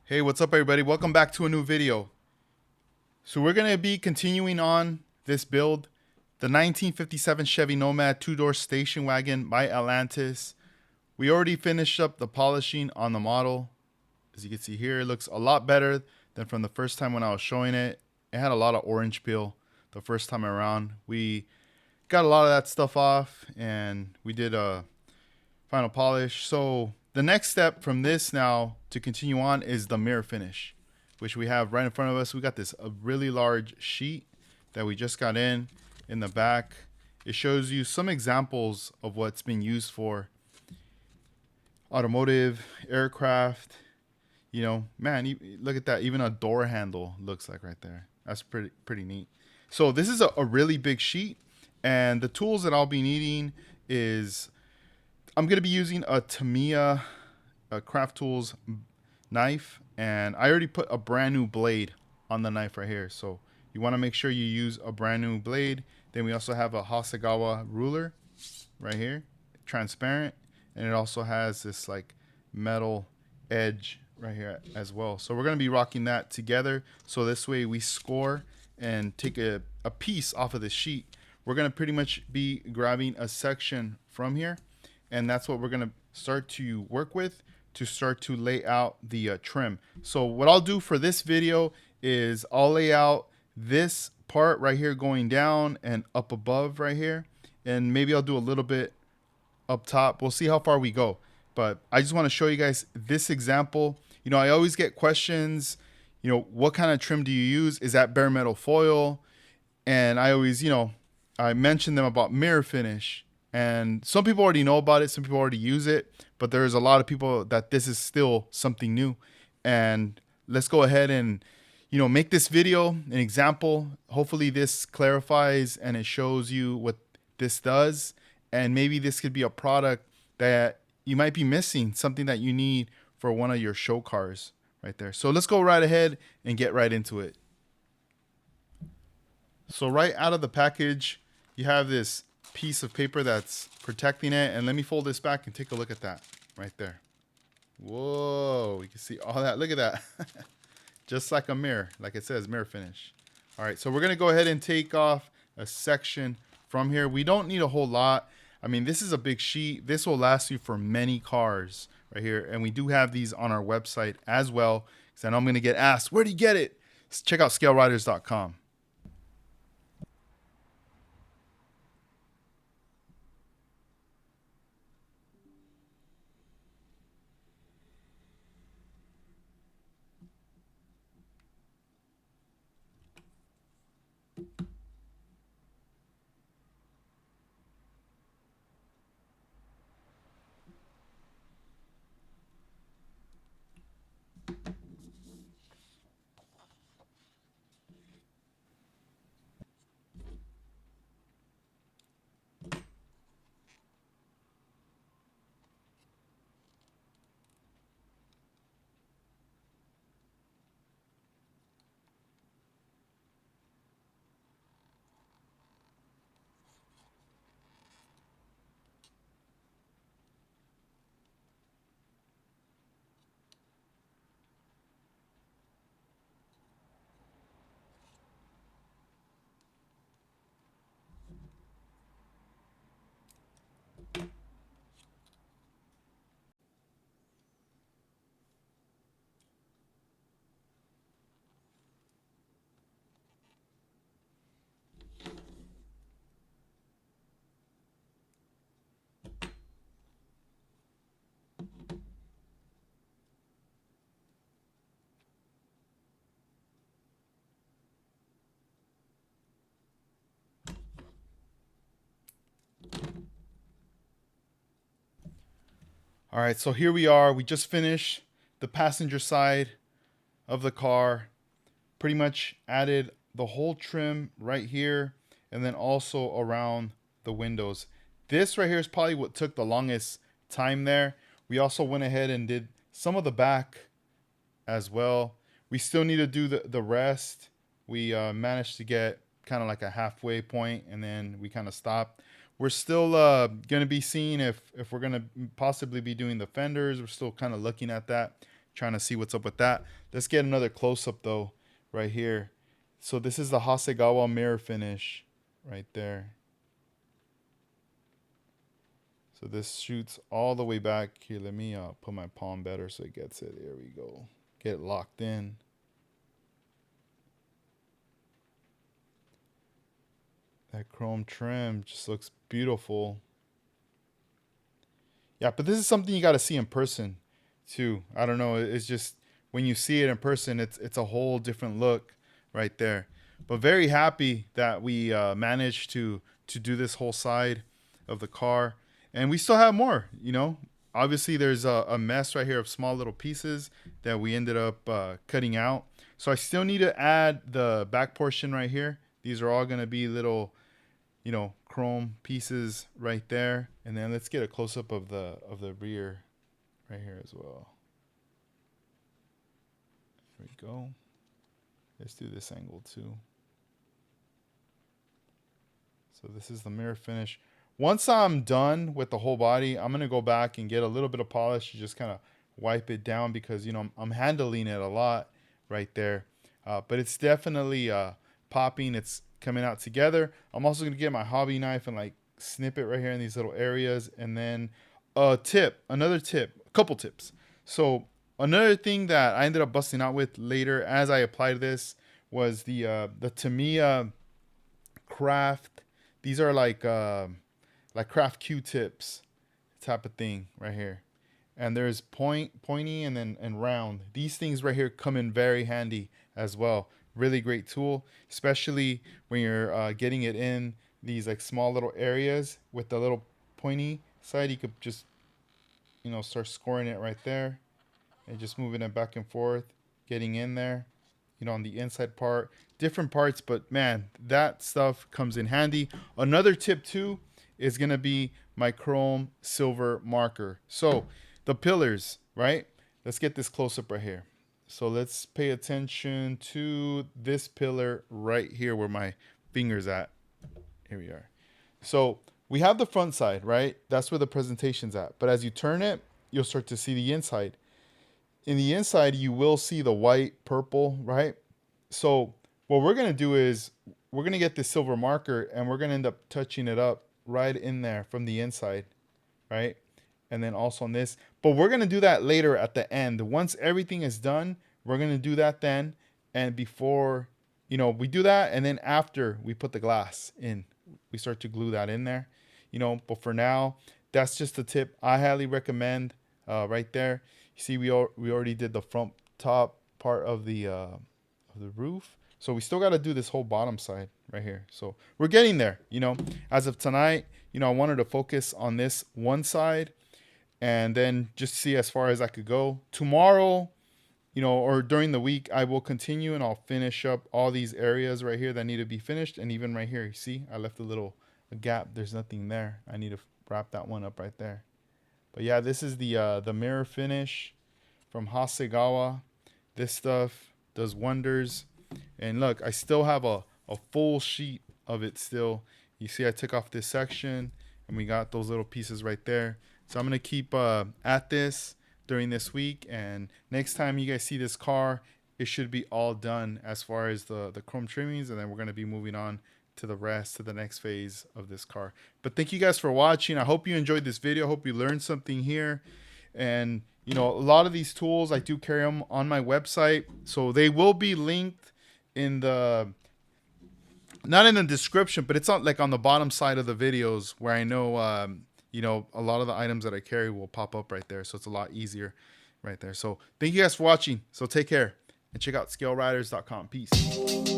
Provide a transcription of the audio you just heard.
Hey, what's up everybody? Welcome back to a new video. So we're going to be continuing on this build, the 1957 Chevy Nomad two-door station wagon by Atlantis. We already finished up the polishing on the model. As you can see here, it looks a lot better than from the first time when I was showing it. It had a lot of orange peel the first time around. We got a lot of that stuff off and we did a final polish. So the next step from this now to continue on is the mirror finish, which we have right in front of us. We got this a really large sheet that we just got in the back. It shows you some examples of what's been used for automotive, aircraft. You know, man, look at that. Even a door handle looks like right there. That's pretty neat. So this is a really big sheet, and the tools that I'll be needing is I'm going to be using a Tamiya Craft Tools knife, and I already put a brand new blade on the knife right here. So you want to make sure you use a brand new blade. Then we also have a Hasegawa ruler right here, transparent, and it also has this like metal edge right here as well. So we're going to be rocking that together. So this way we score and take a piece off of the sheet. We're going to pretty much be grabbing a section from here, and that's what we're going to start to work with to start to lay out the trim. So what I'll do for this video is I'll lay out this part right here going down and up above right here, and maybe I'll do a little bit up top. We'll see how far we go, but I just want to show you guys this example. You know, I always get questions, you know, what kind of trim do you use? Is that bare metal foil? And I always, you know, I mention them about mirror finish, and some people already know about it, some people already use it, but there's a lot of people that this is still something new. And let's go ahead and, you know, make this video an example. Hopefully this clarifies and it shows you what this does, and maybe this could be a product that you might be missing, something that you need for one of your show cars right there. So let's go right ahead and get right into it. So right out of the package, you have this piece of paper that's protecting it. And let me fold this back and take a look at that right there. Whoa, you can see all that. Look at that. Just like a mirror, like it says, mirror finish. All right, so we're gonna go ahead and take off a section from here. We don't need a whole lot. I mean, this is a big sheet. This will last you for many cars right here. And we do have these on our website as well. Because I know I'm gonna get asked, where do you get it? Check out scaleriders.com. All right, so here we are. We just finished the passenger side of the car. Pretty much added the whole trim right here and then also around the windows. This right here is probably what took the longest time there. We also went ahead and did some of the back as well. We still need to do the rest. We managed to get kind of like a halfway point and then we kind of stopped. We're still going to be seeing if we're going to possibly be doing the fenders. We're still kind of looking at that trying to see what's up with that. Let's get another close-up though right here. So this is the Hasegawa mirror finish right there. So this shoots all the way back here. Let me put my palm better so it gets it. There we go. Get it locked in. That chrome trim just looks beautiful. Yeah, but this is something you got to see in person too. I don't know. It's just when you see it in person, it's a whole different look right there. But very happy that we managed to do this whole side of the car, and we still have more. You know, obviously there's a mess right here of small little pieces that we ended up cutting out. So I still need to add the back portion right here. These are all gonna be little, you know, chrome pieces right there. And then let's get a close-up of the rear right here as well. There we go. Let's do this angle too. So this is the mirror finish. Once I'm done with the whole body, I'm gonna go back and get a little bit of polish to just kind of wipe it down, because, you know, I'm handling it a lot right there. But it's definitely popping. It's coming out together. I'm also gonna get my hobby knife and like snip it right here in these little areas. And then a couple tips. So another thing that I ended up busting out with later as I applied this was the Tamiya craft. These are like craft Q-tips type of thing right here. And there's pointy and round. These things right here come in very handy as well. Really great tool, especially when you're getting it in these like small little areas with the little pointy side. You could just, you know, start scoring it right there and just moving it back and forth, getting in there, you know, on the inside part, different parts. But man, that stuff comes in handy. Another tip too is gonna be my chrome silver marker. So the pillars, right? Let's get this close up right here. So let's pay attention to this pillar right here where my finger's at. Here we are. So we have the front side, right? That's where the presentation's at. But as you turn it, you'll start to see the inside. In the inside, you will see the white, purple, right? So what we're going to do is we're going to get this silver marker and we're going to end up touching it up right in there from the inside, right? And then also on this. But we're going to do that later at the end. Once everything is done, we're going to do that then. And before, you know, we do that, and then after we put the glass in, we start to glue that in there, you know. But for now, that's just a tip I highly recommend right there. You see, we already did the front top part of the roof. So we still got to do this whole bottom side right here. So we're getting there, you know. As of tonight, you know, I wanted to focus on this one side and then just see as far as I could go. Tomorrow, you know, or during the week, I will continue and I'll finish up all these areas right here that need to be finished. And even right here, you see, I left a gap. There's nothing there. I need to wrap that one up right there. But yeah, this is the mirror finish from Hasegawa. This stuff does wonders. And look, I still have a full sheet of it still. You see, I took off this section and we got those little pieces right there. So I'm going to keep at this during this week. And next time you guys see this car, it should be all done as far as the chrome trimmings. And then we're going to be moving on to the rest, to the next phase of this car. But thank you guys for watching. I hope you enjoyed this video. I hope you learned something here. And, you know, a lot of these tools, I do carry them on my website. So they will be linked in the, not in the description, but it's on like on the bottom side of the videos where I know, you know, a lot of the items that I carry will pop up right there. So it's a lot easier right there. So thank you guys for watching. So take care and check out scaleriders.com. Peace.